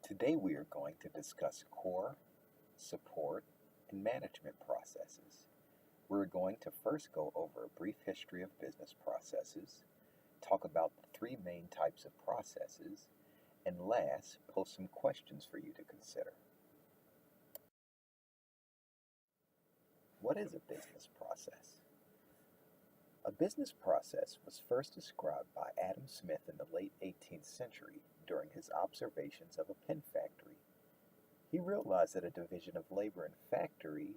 Today we are going to discuss core, support, and management processes. We're going to first go over a brief history of business processes, talk about the three main types of processes, and last, post some questions for you to consider. What is a business process? A business process was first described by Adam Smith in the late 18th century during his observations of a pen factory. He realized that a division of labor in factory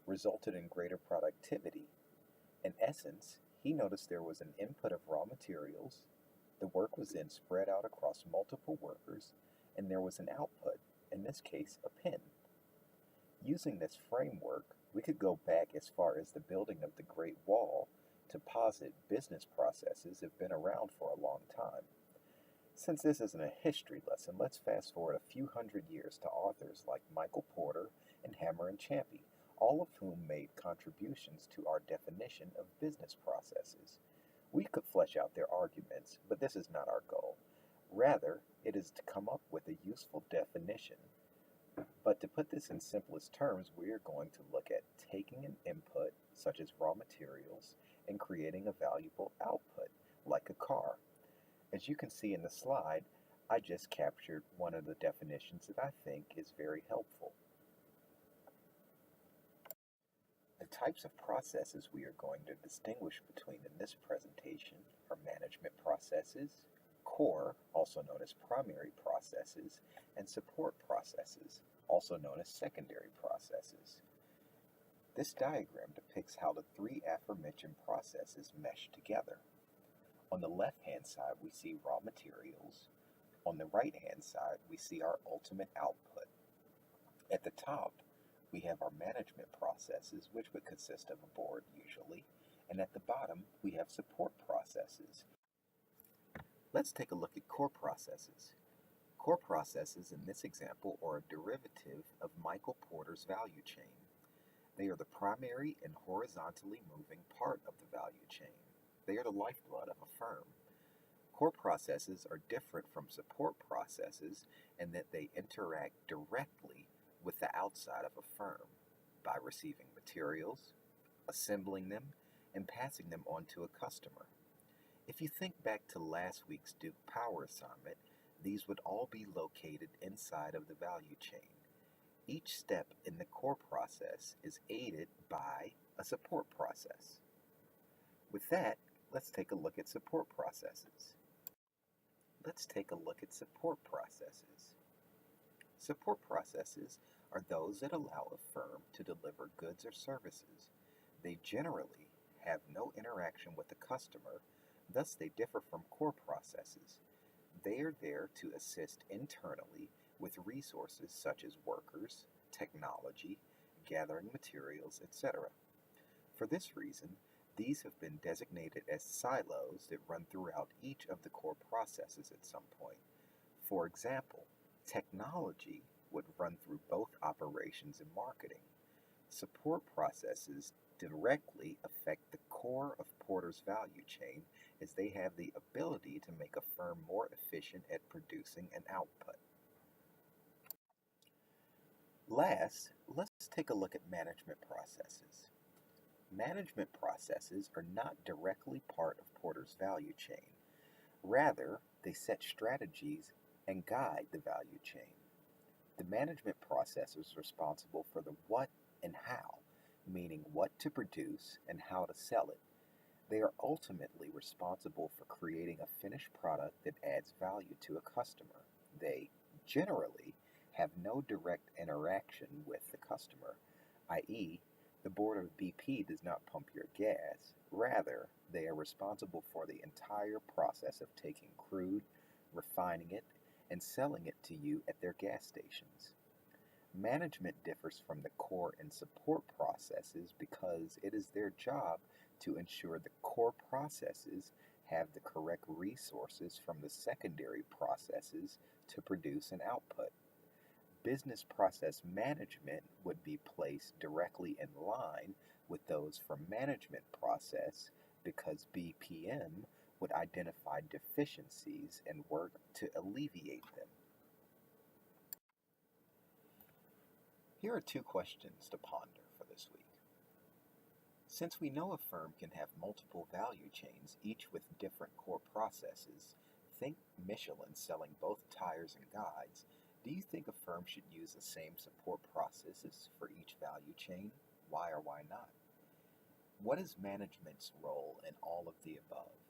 resulted in greater productivity. In essence, he noticed there was an input of raw materials, the work was then spread out across multiple workers, and there was an output, in this case, a pen. Using this framework, we could go back as far as the building of the Great Wall to posit business processes have been around for a long time. Since this isn't a history lesson, let's fast forward a few hundred years to authors like Michael Porter and Hammer and Champy, all of whom made contributions to our definition of business processes. We could flesh out their arguments, but this is not our goal. Rather, it is to come up with a useful definition. But to put this in simplest terms, we are going to look at taking an input, such as raw materials, and creating a valuable output, like a car. As you can see in the slide, I just captured one of the definitions that I think is very helpful. The types of processes we are going to distinguish between in this presentation are management processes, core, also known as primary processes, and support processes, also known as secondary processes. This diagram depicts how the three aforementioned processes mesh together. On the left-hand side, we see raw materials. On the right-hand side, we see our ultimate output. At the top, we have our management processes, which would consist of a board usually, and at the bottom, we have support processes. Let's take a look at core processes. Core processes in this example are a derivative of Michael Porter's value chain. They are the primary and horizontally moving part of the value chain. They are the lifeblood of a firm. Core processes are different from support processes in that they interact directly with the outside of a firm by receiving materials, assembling them, and passing them on to a customer. If you think back to last week's Duke Power assignment, these would all be located inside of the value chain. Each step in the core process is aided by a support process. With that, let's take a look at support processes. Let's take a look at support processes. Support processes are those that allow a firm to deliver goods or services. They generally have no interaction with the customer, thus they differ from core processes. They are there to assist internally with resources such as workers, technology, gathering materials, etc. For this reason, these have been designated as silos that run throughout each of the core processes at some point. For example, technology would run through both operations and marketing. Support processes directly affect the core of Porter's value chain as they have the ability to make a firm more efficient at producing an output. Last, let's take a look at management processes. Management processes are not directly part of Porter's value chain. Rather, they set strategies and guide the value chain. The management process is responsible for the what and how, meaning what to produce and how to sell it. They are ultimately responsible for creating a finished product that adds value to a customer. They generally have no direct interaction with the customer, i.e., the board of BP does not pump your gas. Rather, they are responsible for the entire process of taking crude, refining it, and selling it to you at their gas stations. Management differs from the core and support processes because it is their job to ensure the core processes have the correct resources from the secondary processes to produce an output. Business process management would be placed directly in line with those for management process because BPM would identify deficiencies and work to alleviate them. Here are two questions to ponder for this week. Since we know a firm can have multiple value chains, each with different core processes, think Michelin selling both tires and guides, do you think a firm should use the same support processes for each value chain? Why or why not? What is management's role in all of the above?